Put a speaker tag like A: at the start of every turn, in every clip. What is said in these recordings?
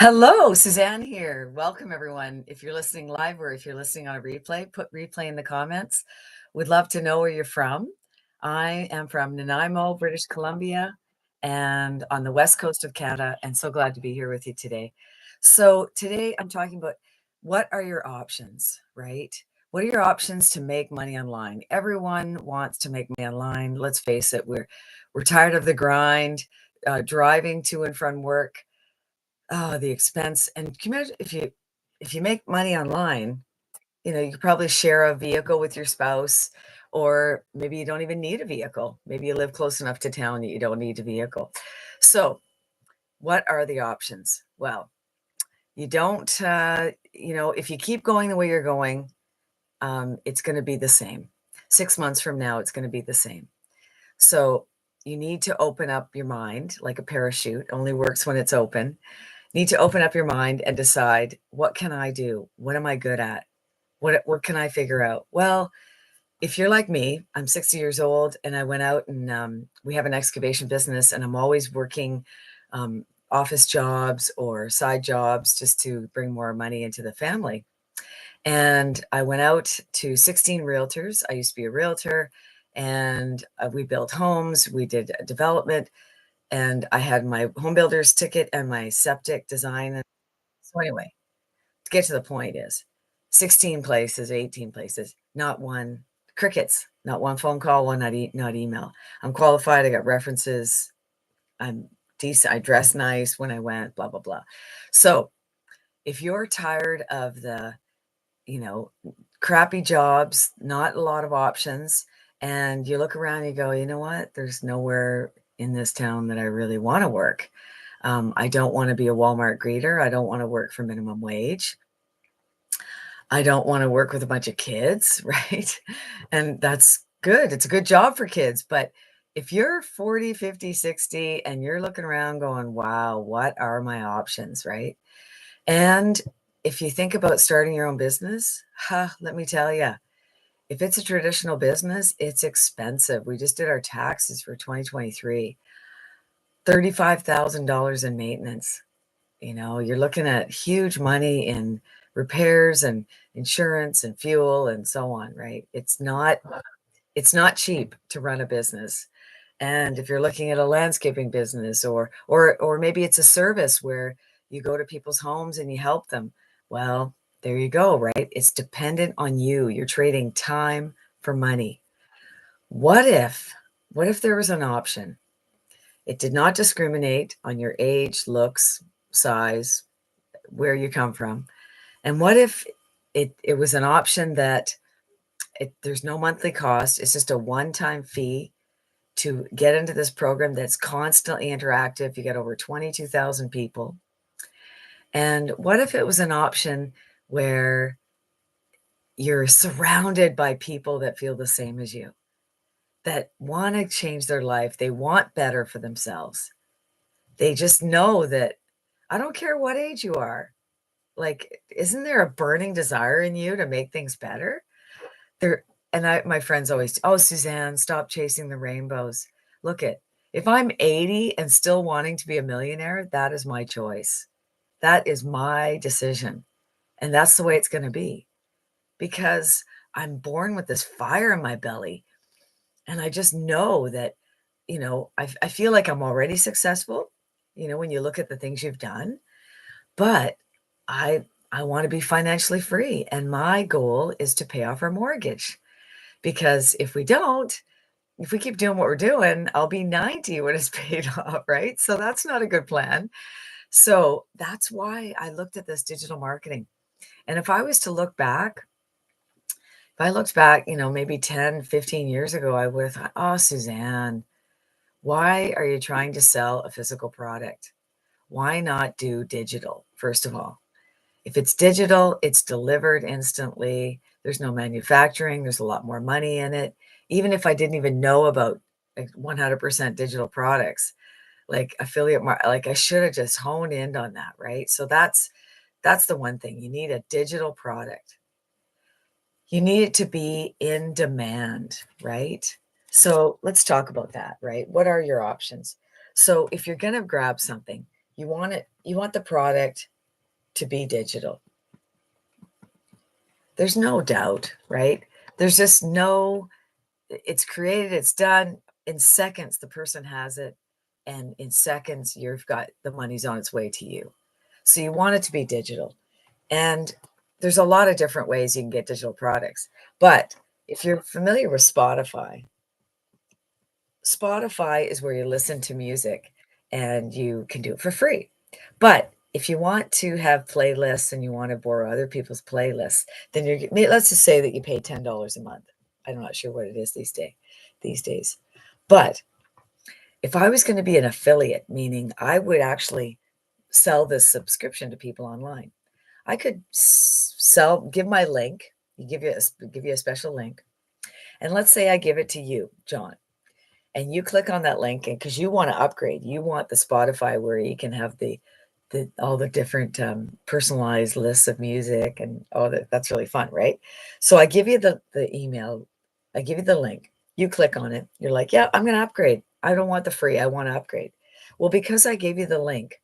A: Hello, Suzanne here. Welcome, everyone. If you're listening live or if you're listening on a replay, put replay in the comments. We'd love to know where you're from. I am from Nanaimo, British Columbia, and on the west coast of Canada, and so glad to be here with you today. So today I'm talking about what are your options, right? What are your options to make money online? Everyone wants to make money online. Let's face it, we're tired of the grind, driving to and from work. Oh, the expense, and can you imagine if you make money online, you could probably share a vehicle with your spouse, or maybe you don't even need a vehicle. Maybe you live close enough to town that you don't need a vehicle. So, what are the options? Well, you don't, if you keep going the way you're going, it's going to be the same. 6 months from now, it's going to be the same. So, you need to open up your mind like a parachute, only works when it's open. Need to open up your mind and decide, what can I do? What am I good at? What can I figure out? Well, if you're like me, I'm 60 years old and I went out and we have an excavation business, and I'm always working office jobs or side jobs just to bring more money into the family. And I went out to 16 realtors. I used to be a realtor, and we built homes, we did development, and I had my home builder's ticket and my septic design. So anyway, to get to the point is 16 places, 18 places, not one crickets, not one phone call, one not email. I'm qualified, I got references, I'm decent, I dress nice when I went, blah, blah, blah. So if you're tired of the, you know, crappy jobs, not a lot of options, and you look around and you go, you know what, there's nowhere in this town that I really want to work. I don't want to be a Walmart greeter. I don't want to work for minimum wage. I don't want to work with a bunch of kids, right? And that's good. It's a good job for kids. But if you're 40, 50, 60, and you're looking around going, wow, what are my options, right? And if you think about starting your own business, let me tell you, if it's a traditional business, it's expensive. We just did our taxes for 2023, $35,000 in maintenance. You're looking at huge money in repairs and insurance and fuel and so on, right? It's not cheap to run a business. And if you're looking at a landscaping business, or maybe it's a service where you go to people's homes and you help them, well, there you go, right? It's dependent on you. You're trading time for money. What if there was an option? It did not discriminate on your age, looks, size, where you come from. And what if it was an option that there's no monthly cost, it's just a one-time fee to get into this program that's constantly interactive. You get over 22,000 people. And what if it was an option where you're surrounded by people that feel the same as you, that want to change their life, they want better for themselves. They just know that, I don't care what age you are. Like, isn't there a burning desire in you to make things better? There, and my friends always, "Oh, Suzanne, stop chasing the rainbows." Look it, if I'm 80 and still wanting to be a millionaire, that is my choice. That is my decision. And that's the way it's going to be, because I'm born with this fire in my belly. And I just know that, I feel like I'm already successful, when you look at the things you've done. But I want to be financially free, and my goal is to pay off our mortgage, because if we keep doing what we're doing, I'll be 90 when it's paid off, right? So that's not a good plan. So that's why I looked at this digital marketing. And if I was to look back, if I looked back, maybe 10, 15 years ago, I would have thought, oh, Suzanne, why are you trying to sell a physical product? Why not do digital, first of all? If it's digital, it's delivered instantly. There's no manufacturing. There's a lot more money in it. Even if I didn't even know about 100% digital products, like affiliate like I should have just honed in on that, right? So that's the one thing. You need a digital product. You need it to be in demand, right? So let's talk about that, right? What are your options? So if you're going to grab something, you want the product to be digital. There's no doubt, right? There's just no, it's created, it's done. In seconds, the person has it. And in seconds, you've got the money's on its way to you. So you want it to be digital. And there's a lot of different ways you can get digital products. But if you're familiar with Spotify, Spotify is where you listen to music and you can do it for free. But if you want to have playlists and you want to borrow other people's playlists, then let's just say that you pay $10 a month. I'm not sure what it is these days. But if I was going to be an affiliate, meaning I would actually sell this subscription to people online, I could give my link, give you a special link. And let's say I give it to you, John, and you click on that link, and because you want to upgrade, you want the Spotify where you can have all the different personalized lists of music, and that's really fun, right? So I give you the email, I give you the link, you click on it, you're like, yeah, I'm going to upgrade. I don't want the free, I want to upgrade. Well, because I gave you the link,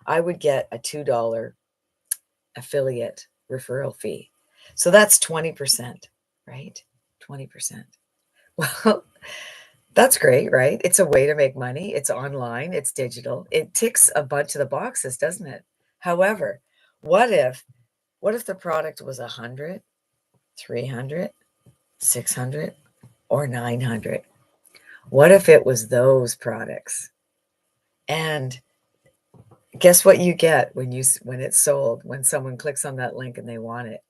A: I would get a $2 affiliate referral fee. So that's 20%, right? 20%. Well, that's great, right? It's a way to make money. It's online, it's digital. It ticks a bunch of the boxes, doesn't it? However, what if the product was 100, 300, 600, or 900? What if it was those products? And guess what you get when it's sold, when someone clicks on that link and they want it?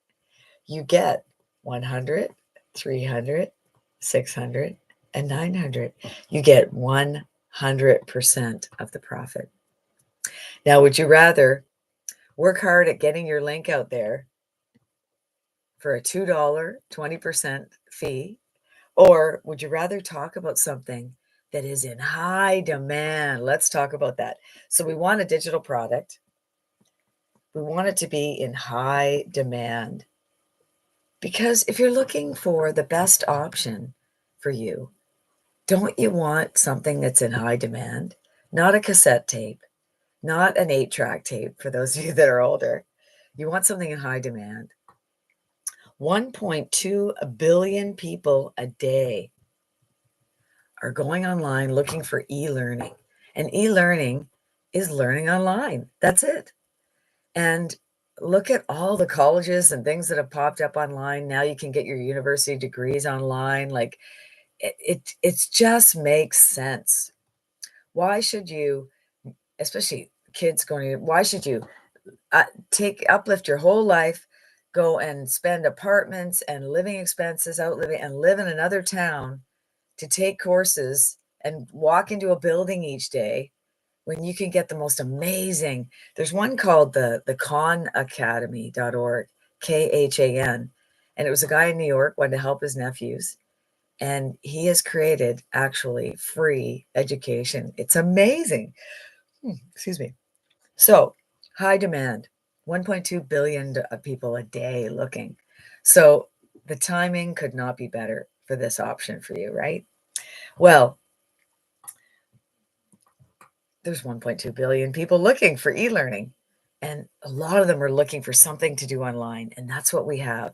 A: You get 100, 300, 600, and 900. You get 100% of the profit. Now, would you rather work hard at getting your link out there for a $2, 20% fee, or would you rather talk about something that is in high demand? Let's talk about that. So we want a digital product. We want it to be in high demand. Because if you're looking for the best option for you, don't you want something that's in high demand? Not a cassette tape, not an 8-track tape for those of you that are older. You want something in high demand. 1.2 billion people a day are going online looking for e-learning. And e-learning is learning online. That's it. And look at all the colleges and things that have popped up online. Now you can get your university degrees online. Like it just makes sense. Why should you, especially kids why should you uplift your whole life, go and spend apartments and living expenses, and live in another town to take courses and walk into a building each day when you can get the most amazing. There's one called the khanacademy.org, KHAN, and it was a guy in New York wanted to help his nephews, and he has created actually free education. It's amazing. Excuse me. So high demand, 1.2 billion people a day looking. So the timing could not be better for this option for you, right? Well, there's 1.2 billion people looking for e-learning, and a lot of them are looking for something to do online, and that's what we have.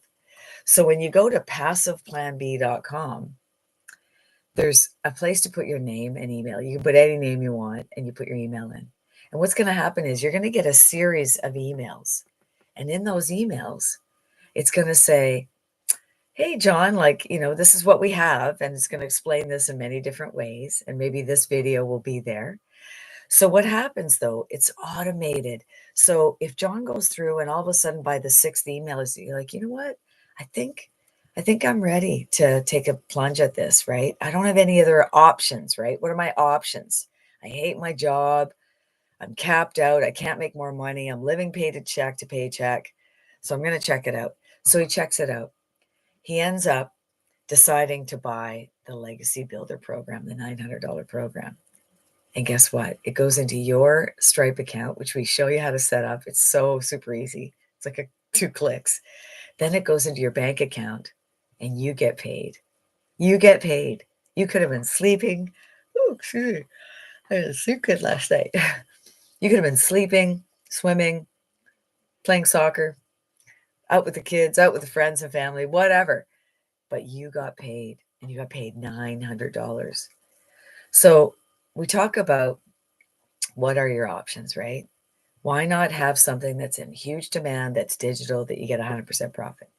A: So when you go to PassivePlanB.com, there's a place to put your name and email. You can put any name you want, and you put your email in. And what's going to happen is you're going to get a series of emails. And in those emails, it's going to say, hey, John, this is what we have. And it's going to explain this in many different ways. And maybe this video will be there. So what happens, though, it's automated. So if John goes through and all of a sudden by the 6th email, you're like, you know what? I think I'm ready to take a plunge at this, right? I don't have any other options, right? What are my options? I hate my job. I'm capped out. I can't make more money. I'm living paycheck to paycheck. So I'm going to check it out. So he checks it out. He ends up deciding to buy the Legacy Builder program, the $900 program. And guess what? It goes into your Stripe account, which we show you how to set up. It's so super easy. It's like 2 clicks. Then it goes into your bank account and you get paid. You get paid. You could have been sleeping. Oh, excuse me. I didn't sleep good last night. You could have been sleeping, swimming, playing soccer, out with the kids, out with the friends and family, whatever. But you got paid, and you got paid $900. So we talk about what are your options, right? Why not have something that's in huge demand, that's digital, that you get 100% profit?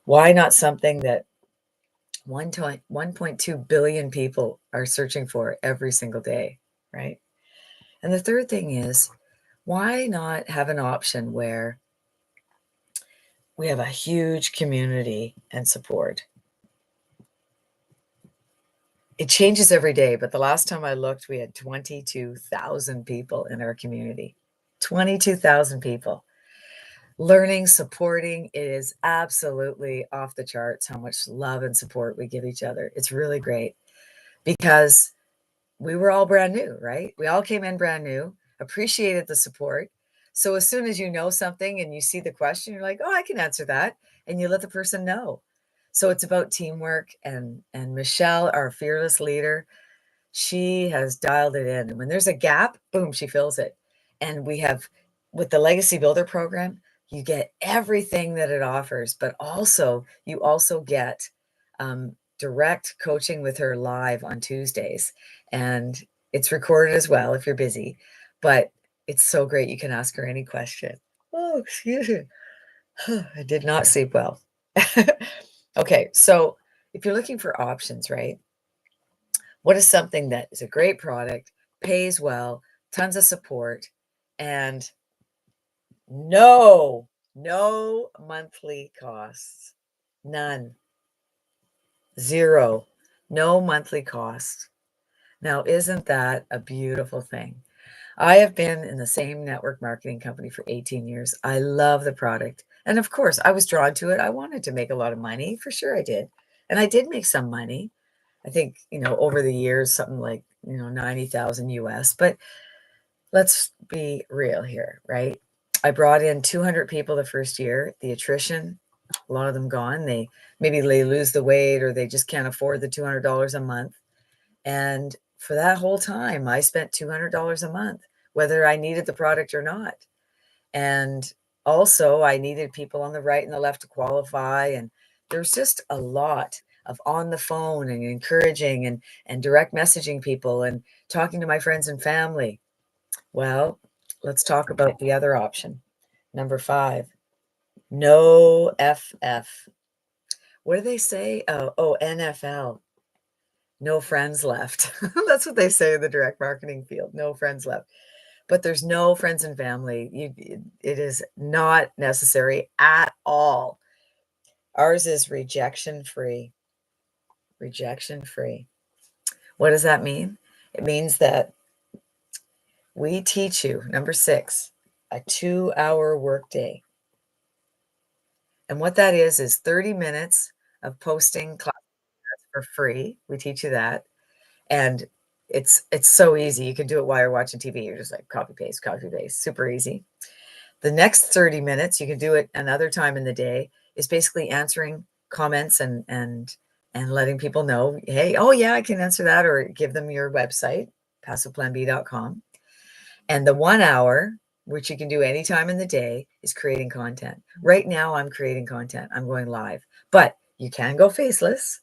A: Why not something that 1.2 billion people are searching for every single day, right? And the third thing is, why not have an option where we have a huge community and support? It changes every day, but the last time I looked, we had 22,000 people in our community. 22,000 people. Learning, supporting, it is absolutely off the charts how much love and support we give each other. It's really great because we were all brand new, right? We all came in brand new, appreciated the support. So as soon as you know something and you see the question, you're like, "Oh, I can answer that." And you let the person know. So it's about teamwork, and Michelle, our fearless leader, she has dialed it in. And when there's a gap, boom, she fills it. And we have, with the Legacy Builder program, you get everything that it offers, but also you also get direct coaching with her live on Tuesdays. And it's recorded as well if you're busy, but it's so great. You can ask her any question. Oh, excuse me. I did not sleep well. Okay, so if you're looking for options, right? What is something that is a great product, pays well, tons of support, and no monthly costs. None. Zero. No monthly costs. Now, isn't that a beautiful thing? I have been in the same network marketing company for 18 years. I love the product. And of course, I was drawn to it. I wanted to make a lot of money. For sure I did. And I did make some money. I think, over the years, something like, 90,000 US. But let's be real here, right? I brought in 200 people the first year. The attrition, a lot of them gone. Maybe they lose the weight, or they just can't afford the $200 a month. And for that whole time, I spent $200 a month, whether I needed the product or not. And also, I needed people on the right and the left to qualify. And there's just a lot of on the phone and encouraging and direct messaging people and talking to my friends and family. Well, let's talk about the other option. Number 5, no FF. What do they say? Oh, NFL. No friends left. That's what they say in the direct marketing field. No friends left. But there's no friends and family. It is not necessary at all. Ours is rejection free. Rejection free. What does that mean? It means that we teach you, number 6, a 2-hour workday. And what that is 30 minutes of posting classes for free. We teach you that. And it's so easy. You can do it while you're watching TV. You're just like copy paste, super easy. The next 30 minutes, you can do it another time in the day, is basically answering comments and letting people know, hey, oh yeah, I can answer that, or give them your website, PassivePlanB.com. And the 1 hour, which you can do anytime in the day, is creating content. Right now, I'm creating content. I'm going live, but you can go faceless,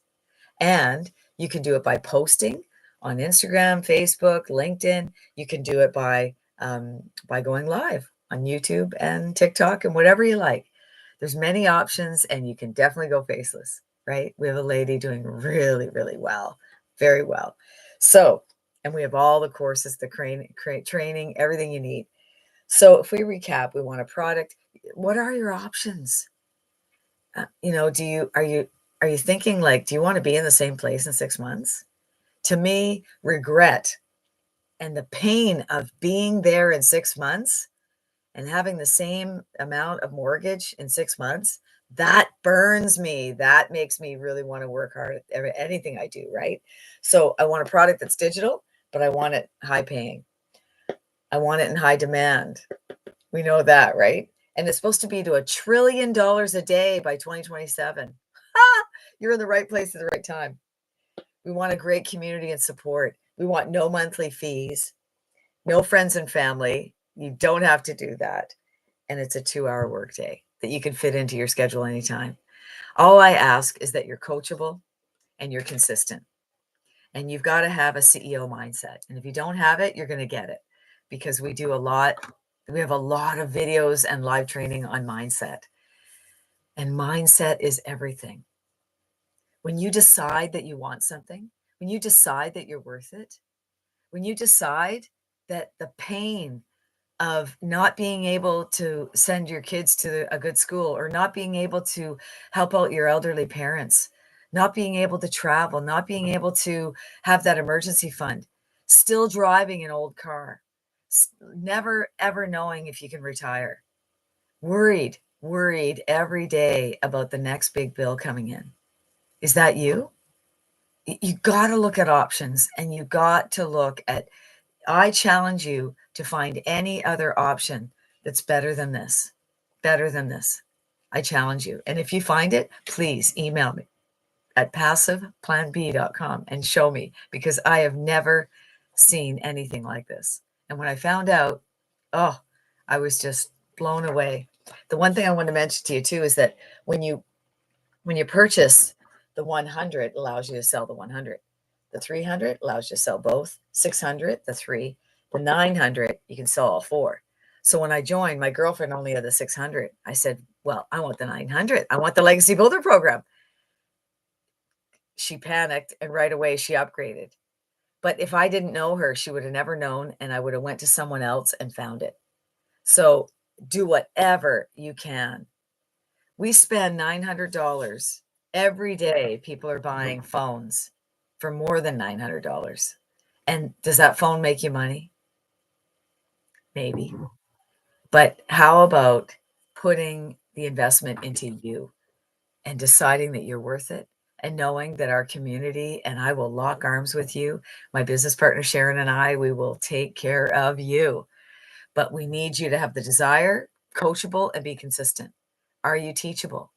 A: and you can do it by posting on Instagram, Facebook, LinkedIn. You can do it by going live on YouTube and TikTok and whatever you like. There's many options, and you can definitely go faceless, right? We have a lady doing really, really well, very well. So, and we have all the courses, the training, everything you need. So if we recap, we want a product. What are your options? Are you thinking, like, do you want to be in the same place in 6 months? To me, regret and the pain of being there in 6 months and having the same amount of mortgage in 6 months, that burns me. That makes me really want to work hard at anything I do, right? So I want a product that's digital, but I want it high paying. I want it in high demand. We know that, right? And it's supposed to be to $1 trillion a day by 2027. You're in the right place at the right time. We want a great community and support. We want no monthly fees, no friends and family. You don't have to do that. and it's a 2-hour workday that you can fit into your schedule anytime. All I ask is that you're coachable and you're consistent. And you've got to have a CEO mindset. And if you don't have it, you're going to get it, because we have a lot of videos and live training on mindset. And mindset is everything. When you decide that you want something, when you decide that you're worth it, when you decide that the pain of not being able to send your kids to a good school, or not being able to help out your elderly parents, not being able to travel, not being able to have that emergency fund, still driving an old car, never ever knowing if you can retire, worried every day about the next big bill coming in. Is that you? You got to look at options, and you got to look at, I challenge you to find any other option that's better than this. Better than this. I challenge you. And if you find it, please email me at PassivePlanB.com and show me, because I have never seen anything like this. And when I found out, oh, I was just blown away. The one thing I want to mention to you too is that when you purchase the 100, it allows you to sell the 100. The 300 allows you to sell both. 600, the 3. The 900, you can sell all 4. So when I joined, my girlfriend only had the 600. I said, well, I want the 900. I want the Legacy Builder program. She panicked, and right away she upgraded. But if I didn't know her, she would have never known, and I would have went to someone else and found it. So do whatever you can. We spend $900 every day. People are buying phones for more than $900. And does that phone make you money? Maybe. But how about putting the investment into you and deciding that you're worth it, and knowing that our community and I will lock arms with you. My business partner, Sharon, and I, we will take care of you. But we need you to have the desire, coachable, and be consistent. Are you teachable?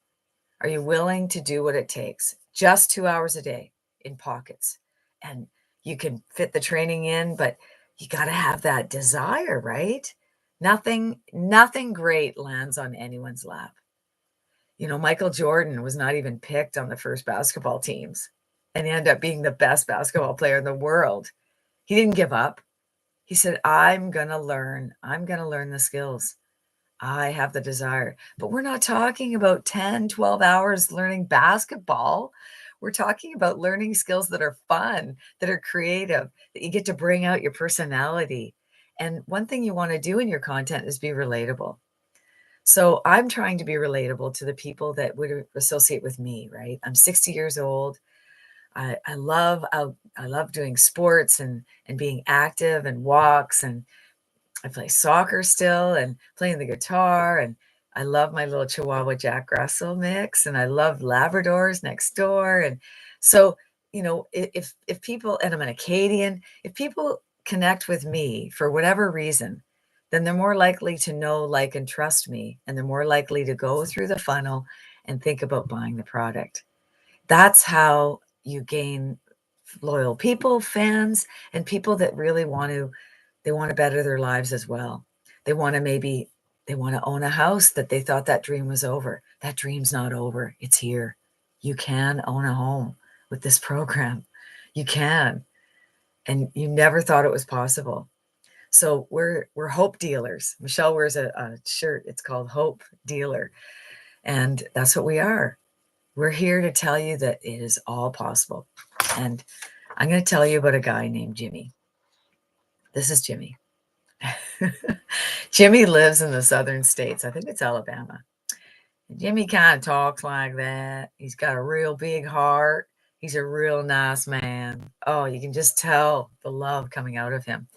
A: Are you willing to do what it takes? Just 2 hours a day in pockets. And you can fit the training in, but you got to have that desire, right? Nothing great lands on anyone's lap. You know, Michael Jordan was not even picked on the first basketball teams, and he ended up being the best basketball player in the world. He didn't give up. He said, I'm going to learn the skills. I have the desire. But we're not talking about 10, 12 hours learning basketball. We're talking about learning skills that are fun, that are creative, that you get to bring out your personality. And one thing you want to do in your content is be relatable. So I'm trying to be relatable to the people that would associate with me, right? I'm 60 years old. I love doing sports and being active and walks, and I play soccer still and playing the guitar, and I love my little Chihuahua Jack Russell mix, and I love Labradors next door. And so, you know, if people, and I'm an Acadian, if people connect with me for whatever reason, then they're more likely to know, like, and trust me, and they're more likely to go through the funnel and think about buying the product. That's how you gain loyal people, fans, and people that really they want to better their lives as well. They want to own a house that they thought that dream was over. That dream's not over. It's here. You can own a home with this program. You can. And you never thought it was possible. So we're hope dealers. Michelle wears a shirt. It's called Hope Dealer. And that's what we are. We're here to tell you that it is all possible. And I'm going to tell you about a guy named Jimmy. This is Jimmy. Jimmy lives in the southern states. I think it's Alabama. And Jimmy kind of talks like that. He's got a real big heart. He's a real nice man. Oh, you can just tell the love coming out of him.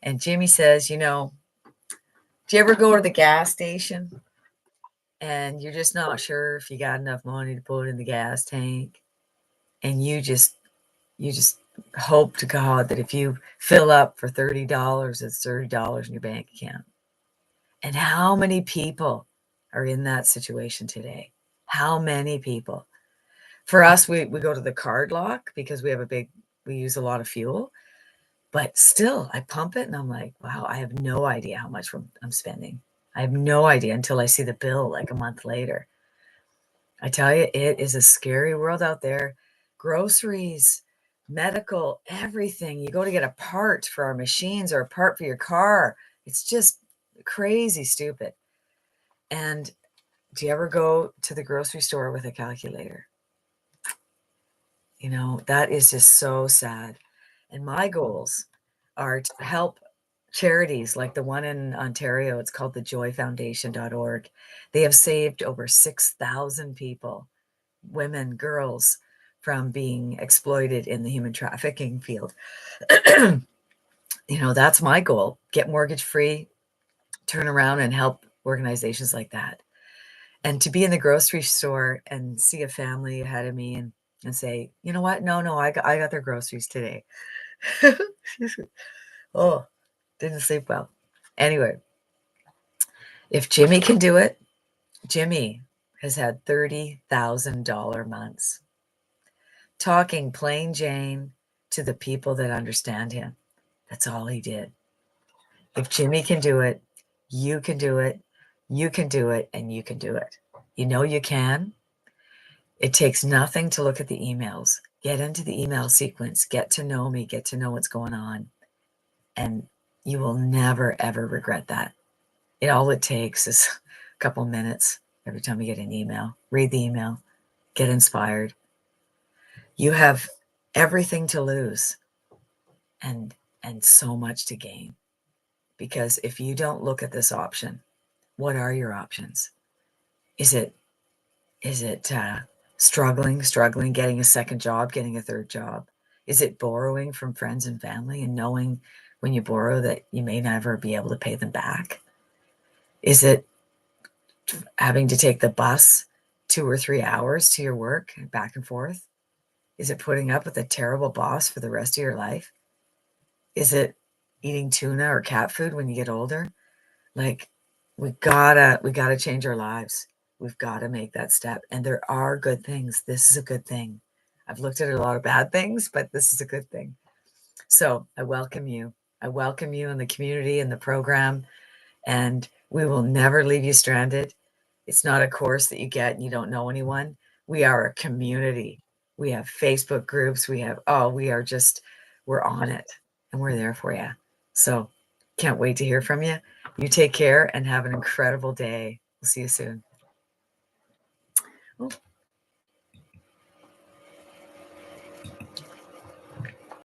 A: And Jimmy says, you know, do you ever go to the gas station and you're just not sure if you got enough money to put in the gas tank? And you just hope to God that if you fill up for $30, it's $30 in your bank account. And how many people are in that situation today? How many people? For us, we go to the card lock because we use a lot of fuel. But still, I pump it and I'm like, wow, I have no idea how much I'm spending. I have no idea until I see the bill like a month later. I tell you, it is a scary world out there. Groceries, medical, everything. You go to get a part for our machines or a part for your car. It's just crazy stupid. And do you ever go to the grocery store with a calculator? You know, that is just so sad. And my goals are to help charities like the one in Ontario. It's called the joyfoundation.org. They have saved over 6,000 people, women, girls, from being exploited in the human trafficking field. You know, that's my goal. Get mortgage free, turn around and help organizations like that. And to be in the grocery store and see a family ahead of me and say, you know what? No, I got their groceries today. Oh, didn't sleep well. Anyway, if Jimmy can do it, Jimmy has had $30,000 months talking plain Jane to the people that understand him. That's all he did. If Jimmy can do it, you can do it, you can do it, and you can do it. You know you can. It takes nothing to look at the emails. Get into the email sequence. Get to know me. Get to know what's going on. And you will never, ever regret that. All it takes is a couple minutes every time you get an email. Read the email. Get inspired. You have everything to lose and so much to gain. Because if you don't look at this option, what are your options? Is it struggling, getting a second job, getting a third job? Is it borrowing from friends and family and knowing when you borrow that you may never be able to pay them back? Is it having to take the bus 2 or 3 hours to your work and back and forth? Is it putting up with a terrible boss for the rest of your life? Is it eating tuna or cat food when you get older? Like, we gotta change our lives. We've got to make that step. And there are good things. This is a good thing. I've looked at a lot of bad things, but this is a good thing. So I welcome you. I welcome you in the community and the program, and we will never leave you stranded. It's not a course that you get and you don't know anyone. We are a community. We have Facebook groups. We're on it and we're there for you. So can't wait to hear from you. You take care and have an incredible day. We'll see you soon. Oh.